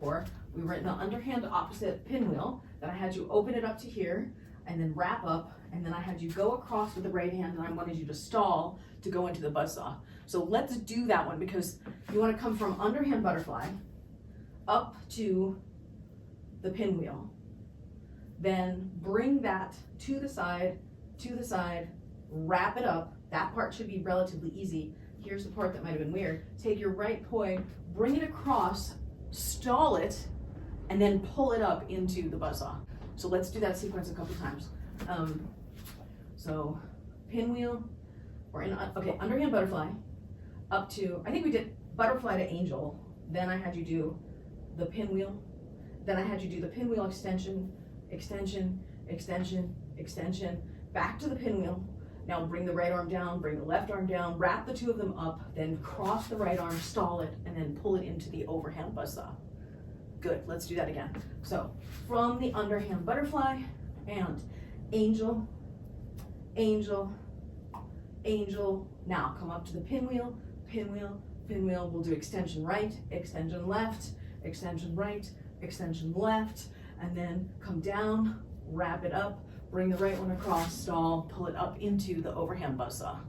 We were in the underhand opposite pinwheel, then I had you open it up to here and then wrap up, and then I had you go across with the right hand and I wanted you to stall to go into the buzzsaw. So let's do that one, because you want to come from underhand butterfly up to the pinwheel, then bring that to the side, wrap it up. That part should be relatively easy. Here's the part that might have been weird. Take your right poi, bring it across, stall it, and then pull it up into the buzzsaw. So let's do that sequence a couple times. So pinwheel, we're in, okay, underhand butterfly, up to, I think we did butterfly to angel, then I had you do the pinwheel, then I had you do the pinwheel extension, extension, extension, extension, back to the pinwheel. Now bring the right arm down, bring the left arm down, wrap the two of them up, then cross the right arm, stall it, and then pull it into the overhand buzzsaw. Good, let's do that again. So from the underhand butterfly and angel, angel, angel. Now come up to the pinwheel, pinwheel, pinwheel. We'll do extension right, extension left, extension right, extension left, and then come down, wrap it up, bring the right one across, stall, pull it up into the overhand buzzsaw.